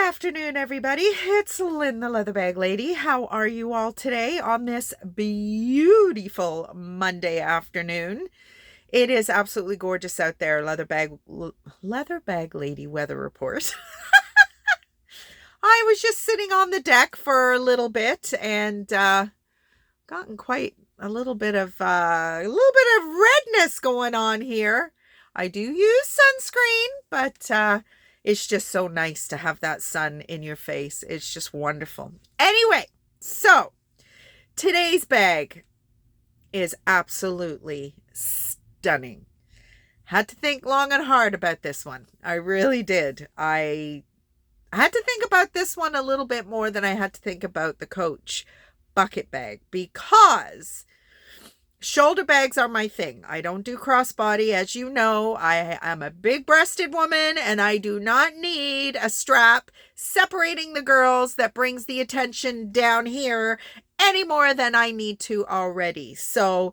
afternoon, everybody. It's Lynn, the Leather Bag Lady. How are you all today on this beautiful Monday afternoon? It is absolutely gorgeous out there. Leather Bag Lady weather report. I was just sitting on the deck for a little bit and gotten quite a little bit of redness going on here. I do use sunscreen, but it's just so nice to have that sun in your face. It's just wonderful. Anyway, so today's bag is absolutely stunning. Had to think long and hard about this one. I really did. I had to think about this one a little bit more than I had to think about the Coach bucket bag, because shoulder bags are my thing. I don't do crossbody. As you know, I am a big-breasted woman and I do not need a strap separating the girls that brings the attention down here any more than I need to already. So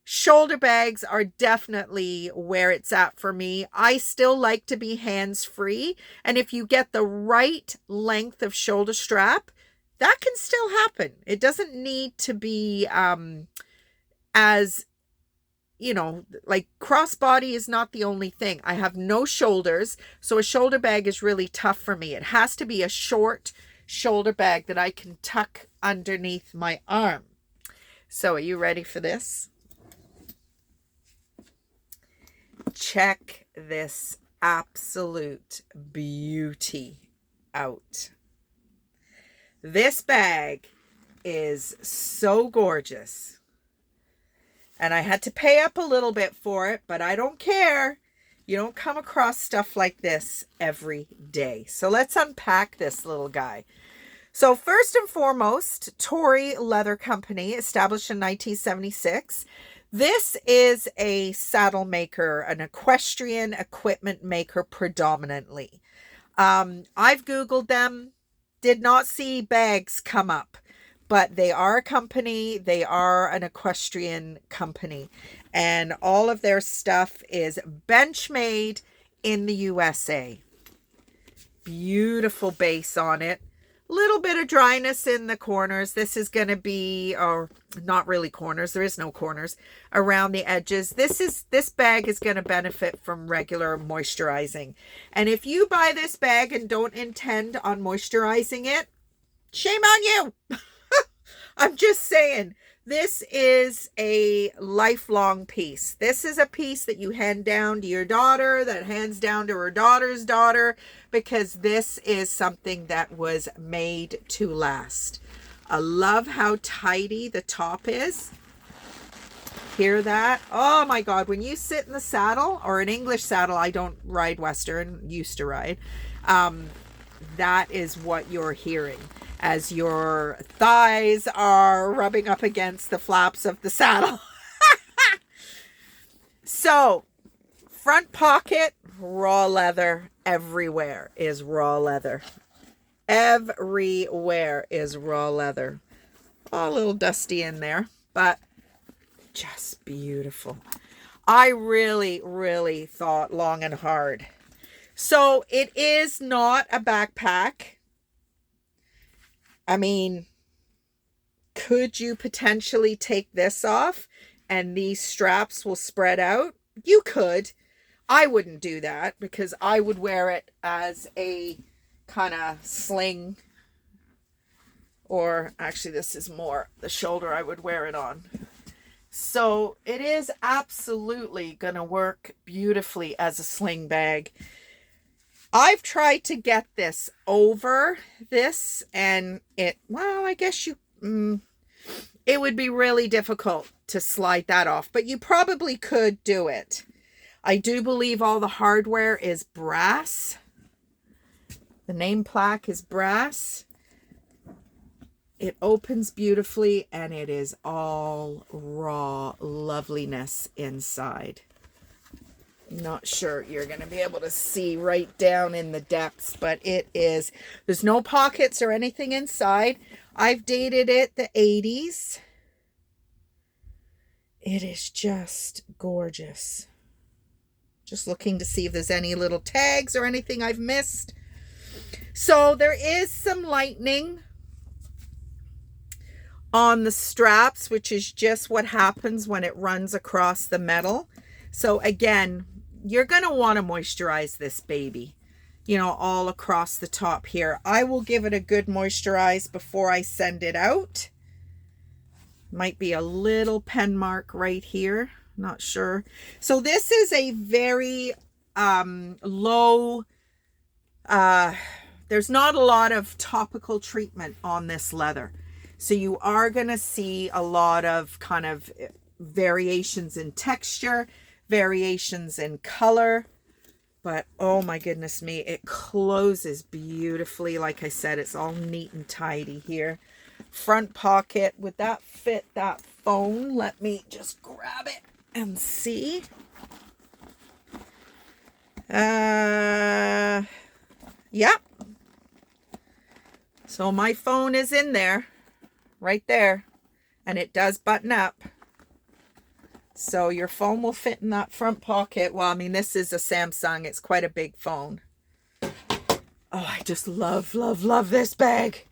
shoulder bags are definitely where it's at for me. I still like to be hands-free, and if you get the right length of shoulder strap, that can still happen. It doesn't need to be as, like crossbody is not the only thing. I have no shoulders, so a shoulder bag is really tough for me. It has to be a short shoulder bag that I can tuck underneath my arm. So are you ready for this? Check this absolute beauty out. This bag is so gorgeous. And I had to pay up a little bit for it, but I don't care. You don't come across stuff like this every day. So let's unpack this little guy. So first and foremost, Tory Leather Company, established in 1976. This is a saddle maker, an equestrian equipment maker predominantly. I've Googled them, did not see bags come up. But they are a company, they are an equestrian company, and all of their stuff is bench made in the USA. Beautiful base on it. Little bit of dryness in the corners. This is going to be, or not really corners, there is no corners, around the edges. This bag is going to benefit from regular moisturizing. And if you buy this bag and don't intend on moisturizing it, shame on you. I'm just saying, this is a lifelong piece. This is a piece that you hand down to your daughter, that hands down to her daughter's daughter, because this is something that was made to last. I love how tidy the top is. Hear that? Oh my God, when you sit in the saddle, or an English saddle, I don't ride Western, used to ride, that is what you're hearing as your thighs are rubbing up against the flaps of the saddle. So, front pocket, raw leather. Everywhere is raw leather. Everywhere is raw leather. Oh, a little dusty in there, but just beautiful. I really, really thought long and hard. So, it is not a backpack. I mean, could you potentially take this off and these straps will spread out? You could. I wouldn't do that because I would wear it as a kind of sling, or actually this is more the shoulder I would wear it on. So it is absolutely going to work beautifully as a sling bag. I've tried to get this over this, and it would be really difficult to slide that off, but you probably could do it. I do believe all the hardware is brass. The name plaque is brass. It opens beautifully, and it is all raw loveliness inside. Not sure you're going to be able to see right down in the depths, but there's no pockets or anything inside. I've dated it the 80s. It is just gorgeous. Just looking to see if there's any little tags or anything I've missed. So there is some lightning on the straps, which is just what happens when it runs across the metal. So again, you're going to want to moisturize this baby, you know, all across the top here. I will give it a good moisturize before I send it out. Might be a little pen mark right here. Not sure. So this is a very low, there's not a lot of topical treatment on this leather. So you are going to see a lot of kind of variations in texture, variations in color. But oh my goodness me, it closes beautifully. Like I said, it's all neat and tidy here. Front pocket, would that fit that phone? Let me just grab it and see. Yeah. So my phone is in there, right there, and it does button up. So your phone will fit in that front pocket. Well, I mean, this is a Samsung. It's quite a big phone. Oh, I just love, love, love this bag.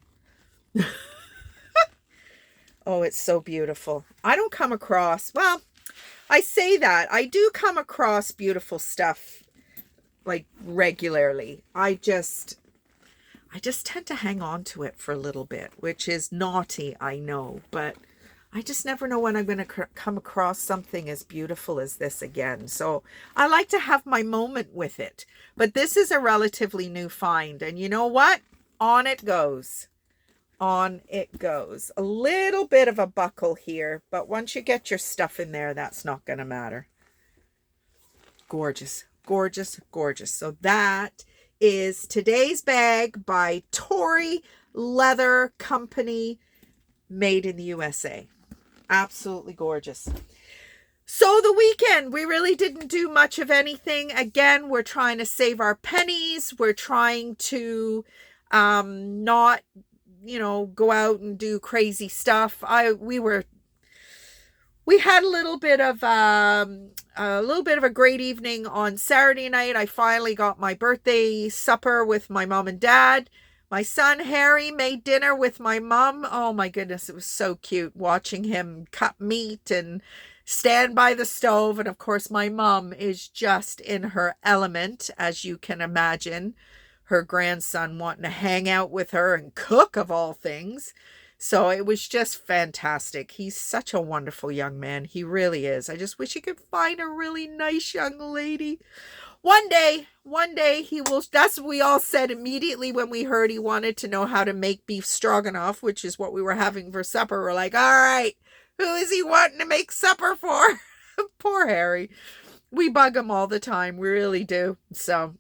Oh, it's so beautiful. I don't come across, well, I say that. I do come across beautiful stuff like regularly. I just tend to hang on to it for a little bit, which is naughty, I know, but I just never know when I'm going to come across something as beautiful as this again. So I like to have my moment with it. But this is a relatively new find. And you know what? On it goes. On it goes. A little bit of a buckle here, but once you get your stuff in there, that's not going to matter. Gorgeous, gorgeous, gorgeous. So that is today's bag by Tory Leather Company, made in the USA. Absolutely gorgeous. So the weekend, we really didn't do much of anything. Again, we're trying to save our pennies. We're trying to not, you know, go out and do crazy stuff. We had a little bit of a great evening on Saturday night. I finally got my birthday supper with my mom and dad. My son Harry made dinner with my mom. Oh my goodness, it was so cute watching him cut meat and stand by the stove. And of course, my mom is just in her element, as you can imagine. Her grandson wanting to hang out with her and cook, of all things. So it was just fantastic. He's such a wonderful young man. He really is. I just wish he could find a really nice young lady. One day he will. That's what we all said immediately when we heard he wanted to know how to make beef stroganoff, which is what we were having for supper. We're like, all right, who is he wanting to make supper for? Poor Harry. We bug him all the time. We really do. So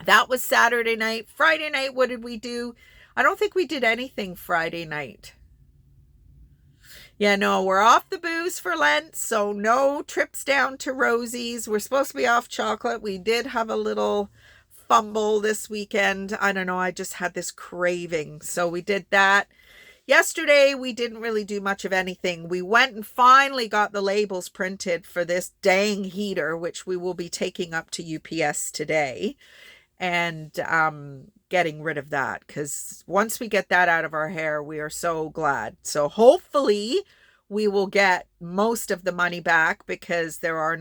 that was Saturday night. Friday night, what did we do? I don't think we did anything Friday night. Yeah, no, we're off the booze for Lent, so no trips down to Rosie's. We're supposed to be off chocolate. We did have a little fumble this weekend. I don't know, I just had this craving, so we did that. Yesterday, we didn't really do much of anything. We went and finally got the labels printed for this dang heater, which we will be taking up to UPS today, and getting rid of that, because once we get that out of our hair, we are so glad. So hopefully we will get most of the money back, because there's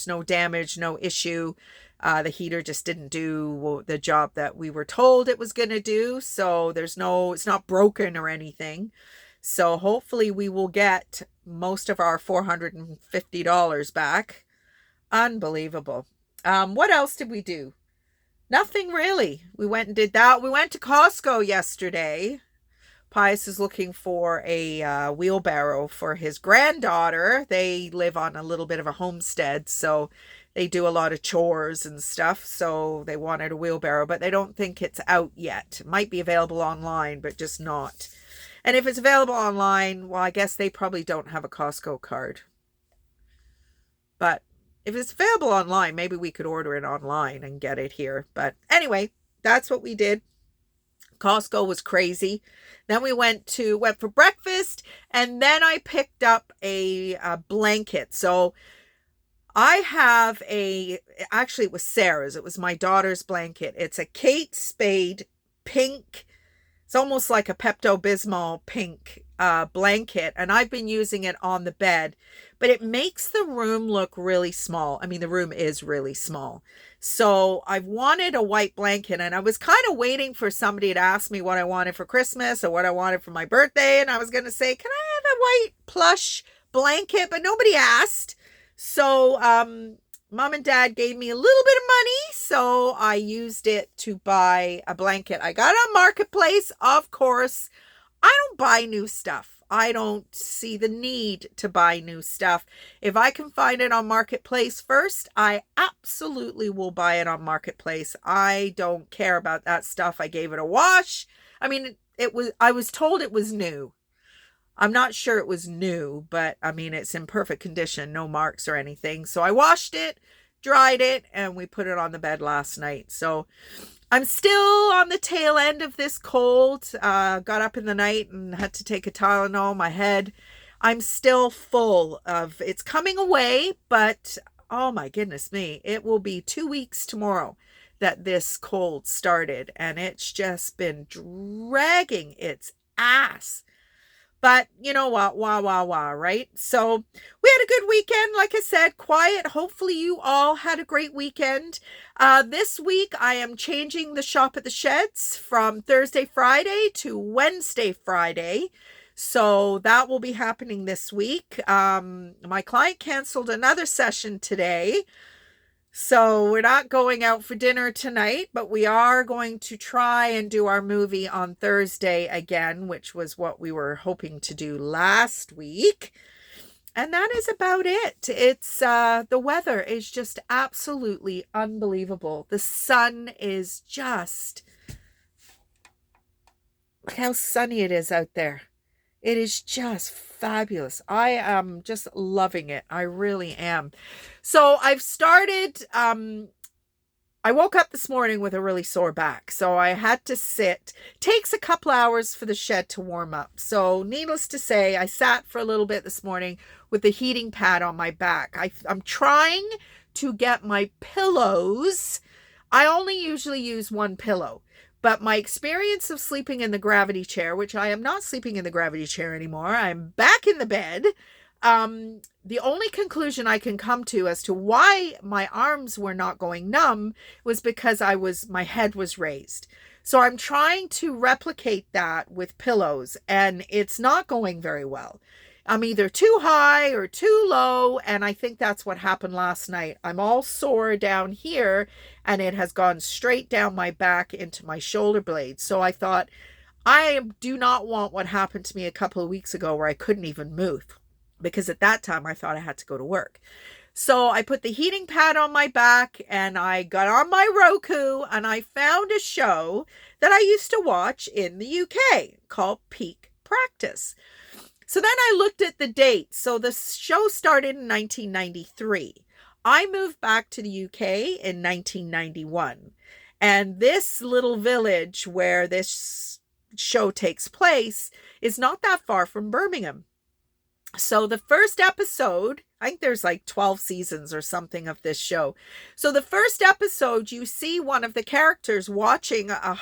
no damage, no issue. The heater just didn't do the job that we were told it was going to do. So it's not broken or anything. So hopefully we will get most of our $450 back. Unbelievable. What else did we do? Nothing really. We went and did that. We went to Costco yesterday. Pius is looking for a wheelbarrow for his granddaughter. They live on a little bit of a homestead, so they do a lot of chores and stuff. So they wanted a wheelbarrow, but they don't think it's out yet. It might be available online, but just not. And if it's available online, well, I guess they probably don't have a Costco card. But if it's available online, maybe we could order it online and get it here. But anyway, that's what we did. Costco was crazy. Then we went for breakfast, and then I picked up a blanket. So I have actually it was Sarah's. It was my daughter's blanket. It's a Kate Spade pink. It's almost like a Pepto-Bismol pink blanket, and I've been using it on the bed, but it makes the room look really small. I mean, the room is really small. So I've wanted a white blanket, and I was kind of waiting for somebody to ask me what I wanted for Christmas or what I wanted for my birthday, and I was going to say, can I have a white plush blanket? But nobody asked. So Mom and Dad gave me a little bit of money, so I used it to buy a blanket. I got it on Marketplace, of course. I don't buy new stuff. I don't see the need to buy new stuff. If I can find it on Marketplace first, I absolutely will buy it on Marketplace. I don't care about that stuff. I gave it a wash. I mean, I was told it was new. I'm not sure it was new, but I mean, it's in perfect condition, no marks or anything. So I washed it, dried it, and we put it on the bed last night. So I'm still on the tail end of this cold. Got up in the night and had to take a Tylenol. My head, I'm still full of, it's coming away, but oh my goodness me, it will be 2 weeks tomorrow that this cold started, and it's just been dragging its ass. But you know what? Wah, right? So we had a good weekend. Like I said, quiet. Hopefully you all had a great weekend. This week, I am changing the shop at the sheds from Thursday, Friday to Wednesday, Friday. So that will be happening this week. My client canceled another session today. So we're not going out for dinner tonight, but we are going to try and do our movie on Thursday again, which was what we were hoping to do last week. And that is about it. It's the weather is just absolutely unbelievable. The sun is just, look how sunny it is out there. It is just fabulous. I am just loving it. I really am. So I've started, I woke up this morning with a really sore back. So I had to sit. Takes a couple hours for the shed to warm up. So needless to say, I sat for a little bit this morning with the heating pad on my back. I'm trying to get my pillows. I only usually use one pillow. But my experience of sleeping in the gravity chair, which I am not sleeping in the gravity chair anymore, I'm back in the bed. The only conclusion I can come to as to why my arms were not going numb was because my head was raised. So I'm trying to replicate that with pillows, and it's not going very well. I'm either too high or too low, and I think that's what happened last night. I'm all sore down here, and it has gone straight down my back into my shoulder blades. So I thought, I do not want what happened to me a couple of weeks ago where I couldn't even move, because at that time I thought I had to go to work. So I put the heating pad on my back, and I got on my Roku, and I found a show that I used to watch in the UK called Peak Practice. So then I looked at the date. So the show started in 1993. I moved back to the UK in 1991. And this little village where this show takes place is not that far from Birmingham. So the first episode, I think there's like 12 seasons or something of this show. So the first episode, you see one of the characters watching a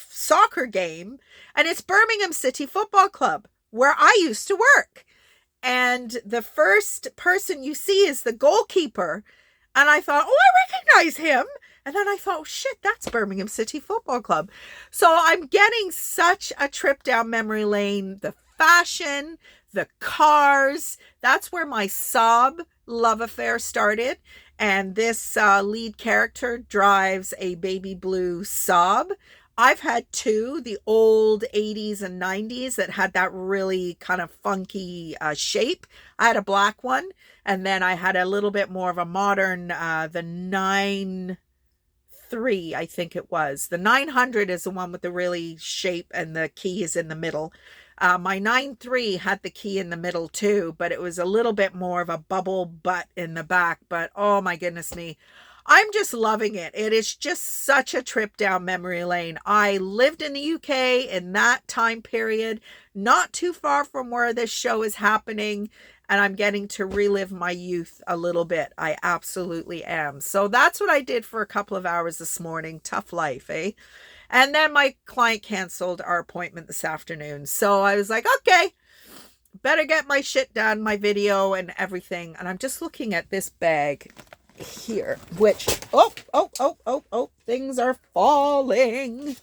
soccer game, and it's Birmingham City Football Club, where I used to work. And the first person you see is the goalkeeper. And I thought, oh, I recognize him. And then I thought, oh, shit, that's Birmingham City Football Club. So I'm getting such a trip down memory lane. The fashion, the cars, that's where my Saab love affair started. And this lead character drives a baby blue Saab. I've had two, the old 80s and 90s that had that really kind of funky shape. I had a black one, and then I had a little bit more of a modern, the 9.3, I think it was. The 900 is the one with the really shape, and the key is in the middle. My 9.3 had the key in the middle too, but it was a little bit more of a bubble butt in the back. But oh my goodness me, I'm just loving it. It is just such a trip down memory lane. I lived in the UK in that time period, not too far from where this show is happening, and I'm getting to relive my youth a little bit. I absolutely am. So that's what I did for a couple of hours this morning. Tough life, eh? And then my client canceled our appointment this afternoon. So I was like, okay, better get my shit done, my video and everything. And I'm just looking at this bag here, which, things are falling.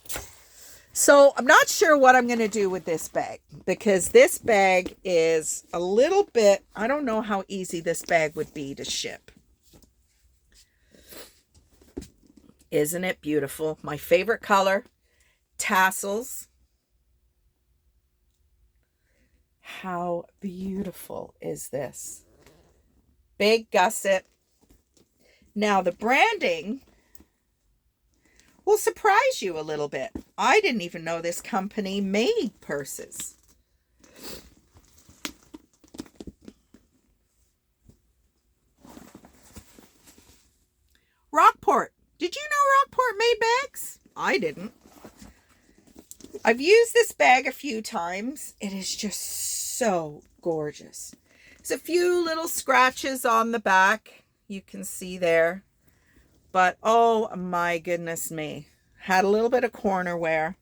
So I'm not sure what I'm going to do with this bag, because this bag is a little bit, I don't know how easy this bag would be to ship. Isn't it beautiful? My favorite color, tassels. How beautiful is this? Big gusset. Now the branding will surprise you a little bit. I didn't even know this company made purses. Rockport. Did you know Rockport made bags? I didn't. I've used this bag a few times. It is just so gorgeous. There's a few little scratches on the back. You can see there. But oh my goodness me. Had a little bit of corner wear.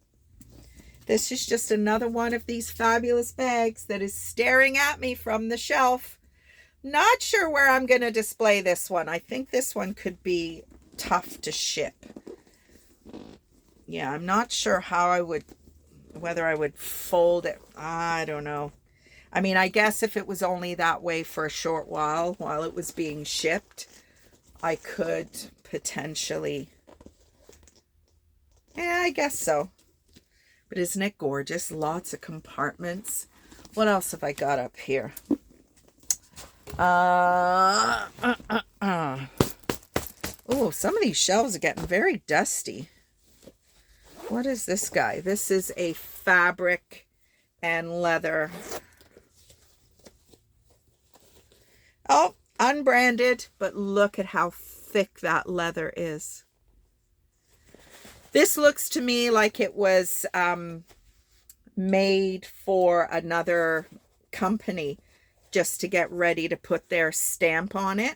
This is just another one of these fabulous bags that is staring at me from the shelf. Not sure where I'm going to display this one. I think this one could be tough to ship. Yeah, I'm not sure how I would, whether I would fold it. I don't know. I mean, I guess if it was only that way for a short while it was being shipped, I could potentially. Yeah, I guess so. But isn't it gorgeous? Lots of compartments. What else have I got up here? Oh, some of these shelves are getting very dusty. What is this guy? This is a fabric and leather. Oh, unbranded, but look at how thick that leather is. This looks to me like it was made for another company just to get ready to put their stamp on it.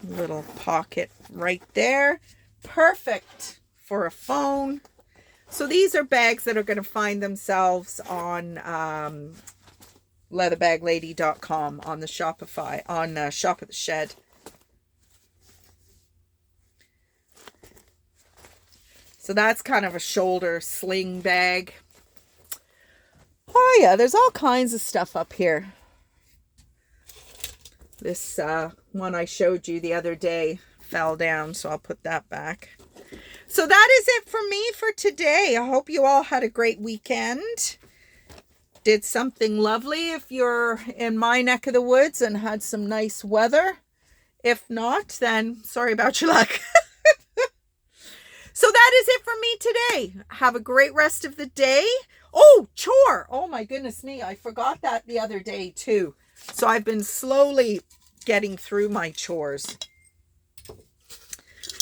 Little pocket right there. Perfect for a phone. So these are bags that are going to find themselves on leatherbagLady.com, on the Shopify, on Shop at the Shed. So that's kind of a shoulder sling bag. Oh yeah, there's all kinds of stuff up here. This one I showed you the other day fell down, so I'll put that back. So that is it for me for today. I hope you all had a great weekend. Did something lovely if you're in my neck of the woods and had some nice weather. If not, then sorry about your luck. So that is it for me today. Have a great rest of the day. Oh, chore. Oh my goodness me. I forgot that the other day too. So I've been slowly getting through my chores.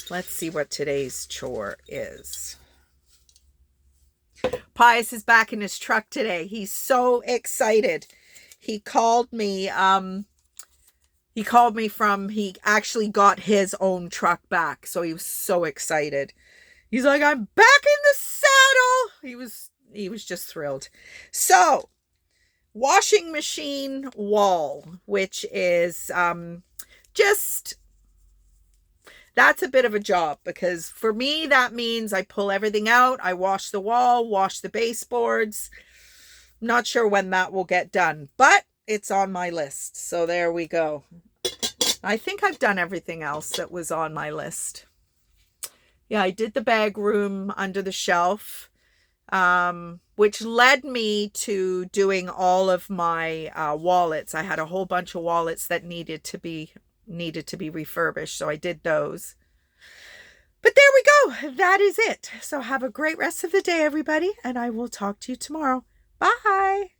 Let's see what today's chore is. Pius is back in his truck today. He's so excited. He called me. He actually got his own truck back. So he was so excited. He's like, I'm back in the saddle. He was just thrilled. So, washing machine wall, which is that's a bit of a job, because for me that means I pull everything out, I wash the wall, wash the baseboards. I'm not sure when that will get done, but it's on my list. So there we go. I think I've done everything else that was on my list. Yeah, I did the bag room under the shelf, which led me to doing all of my wallets. I had a whole bunch of wallets that needed to be refurbished, so I did those. But there we go. That is it. So have a great rest of the day, everybody, and I will talk to you tomorrow. Bye.